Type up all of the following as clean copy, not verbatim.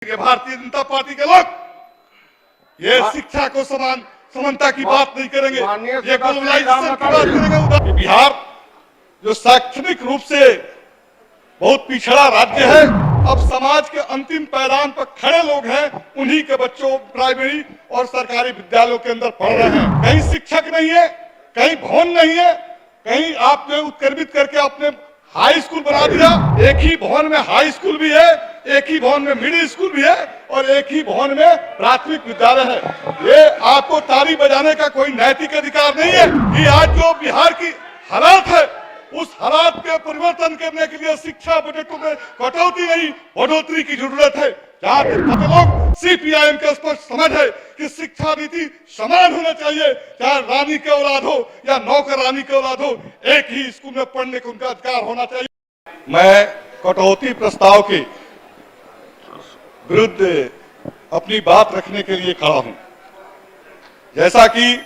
Bharatiya Janata party के लोग ये शिक्षा को समानता की बात नहीं करेंगे, ये ग्लोबलाइजेशन की बात करेंगे। बिहार जो शैक्षणिक रूप से बहुत पिछड़ा राज्य है, अब समाज के अंतिम पायदान पर खड़े लोग हैं, उन्हीं के बच्चों प्राइमरी और सरकारी विद्यालयों के अंदर पढ़ रहे हैं। कहीं शिक्षक नहीं है, कहीं भवन नहीं है, कहीं आपने उत्क्रमित करके आपने हाई स्कूल बना दिया। एक ही भवन में हाई स्कूल भी है, एक ही भवन में मिडिल स्कूल भी है और एक ही भवन में प्राथमिक विद्यालय है। ये आपको ताली बजाने का कोई नैतिक अधिकार नहीं है कि आज जो बिहार की हालात है उस हालात के परिवर्तन करने के लिए शिक्षा बजटों में कटौती नहीं, बढ़ोतरी की जरूरत है। जहाँ तक लोग सीपीआईएम का स्पष्ट समझ है कि शिक्षा नीति समान होना चाहिए, चाहे रानी के औलाद हो या नौकर रानी के औलाद हो, एक ही स्कूल में पढ़ने का उनका अधिकार होना चाहिए। मैं कटौती प्रस्ताव के विरुद्ध अपनी बात रखने के लिए खड़ा हूं। जैसा कि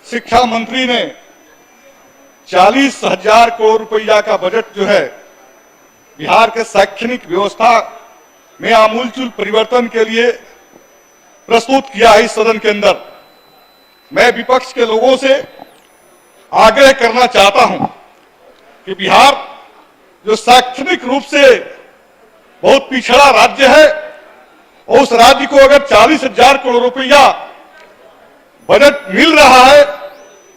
शिक्षा मंत्री ने 40,000 करोड़ रुपया का बजट जो है बिहार के शैक्षणिक व्यवस्था में आमूलचूल परिवर्तन के लिए प्रस्तुत किया है इस सदन के अंदर। मैं विपक्ष के लोगों से आग्रह करना चाहता हूं कि बिहार जो शैक्षणिक रूप से बहुत पिछड़ा राज्य है, उस राज्य को अगर 40,000 करोड़ रुपया बजट मिल रहा है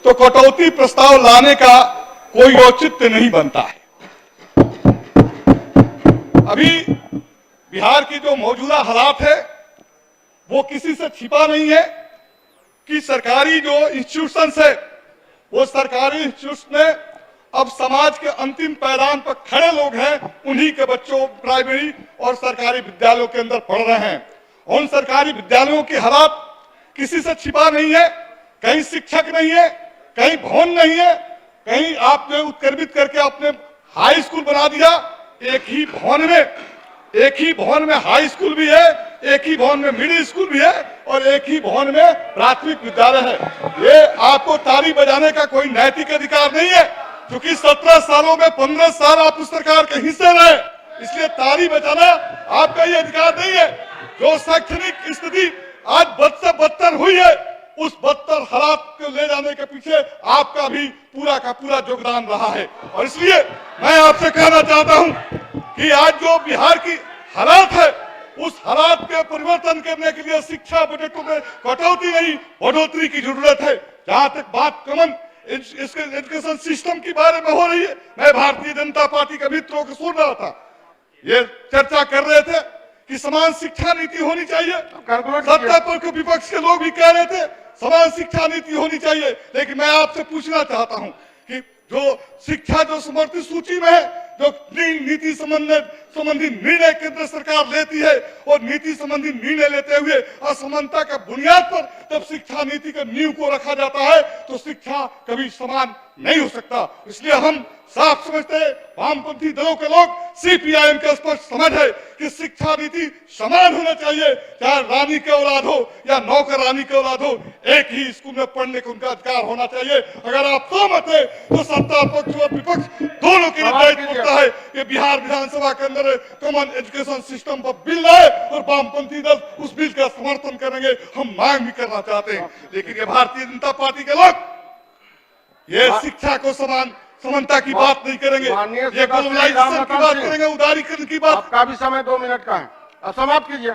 तो कटौती प्रस्ताव लाने का कोई औचित्य नहीं बनता है। अभी बिहार की जो मौजूदा हालात है वो किसी से छिपा नहीं है कि सरकारी जो इंस्टीट्यूशंस है वो सरकारी इंस्टीट्यूशन में अब समाज के अंतिम पायदान पर खड़े लोग हैं, उन्हीं के बच्चों प्राइमरी और सरकारी विद्यालयों के अंदर पढ़ रहे हैं। उन सरकारी विद्यालयों की हालात किसी से छिपा नहीं है, कहीं शिक्षक नहीं है, कहीं भवन नहीं है, कहीं आपने उत्क्रमित करके आपने हाई स्कूल बना दिया। एक ही भवन में हाई स्कूल भी है, एक ही भवन में मिडिल स्कूल भी है और एक ही भवन में प्राथमिक विद्यालय है। ये आपको ताली बजाने का कोई नैतिक अधिकार नहीं है, क्योंकि 17 सालों में 15 साल आप उस सरकार के हिस्से रहे, इसलिए ताली बजाना आपका ये अधिकार नहीं है। जो शैक्षणिक स्थिति आज बद से बदतर हुई है, उस बदतर हालात को ले जाने के पीछे आपका भी पूरा का पूरा योगदान रहा है। और इसलिए मैं आपसे कहना चाहता हूं कि आज जो बिहार की हालात है उस हालात के परिवर्तन करने के लिए शिक्षा बजटों में कटौती नहीं, बढ़ोतरी की जरूरत है। जहां तक बात कॉमन एजुकेशन सिस्टम के बारे में हो रही है, मैं भारतीय जनता पार्टी के मित्रों को सुन रहा था, ये चर्चा कर रहे थे कि समान शिक्षा नीति होनी चाहिए। सत्ता पर विपक्ष के लोग भी कह रहे थे समान शिक्षा नीति होनी चाहिए। लेकिन मैं आपसे पूछना चाहता हूं कि जो शिक्षा जो समर्थित सूची में है, जो नीति संबंधी निर्णय केंद्र सरकार लेती है और नीति संबंधी निर्णय लेते हुए असमानता का बुनियाद पर जब शिक्षा नीति के नींव को रखा जाता है तो शिक्षा कभी समान नहीं हो सकता। इसलिए हम साफ समझते हैं, वामपंथी दलों के लोग सीपीआईएम का स्पष्ट समझ है कि शिक्षा नीति समान होना चाहिए, चाहे रानी के औलाद हो या नौकर रानी के औलाद हो, एक ही स्कूल में पढ़ने का उनका अधिकार होना चाहिए। अगर आप सहमत है तो सत्ता पक्ष और विपक्ष दोनों के लिए दायित्व होता है कि बिहार विधानसभा के अंदर कॉमन एजुकेशन सिस्टम पर बिल लाए और वामपंथी दल उस बिल का समर्थन करेंगे। हम मांग भी करना चाहते हैं, लेकिन ये भारतीय जनता पार्टी के लोग ये शिक्षा को समानता की बात नहीं करेंगे, ये ग्लोबलाइजेशन की बात करेंगे, उदारीकरण की बात। आपका भी समय 2 मिनट का है, अब समाप्त कीजिए।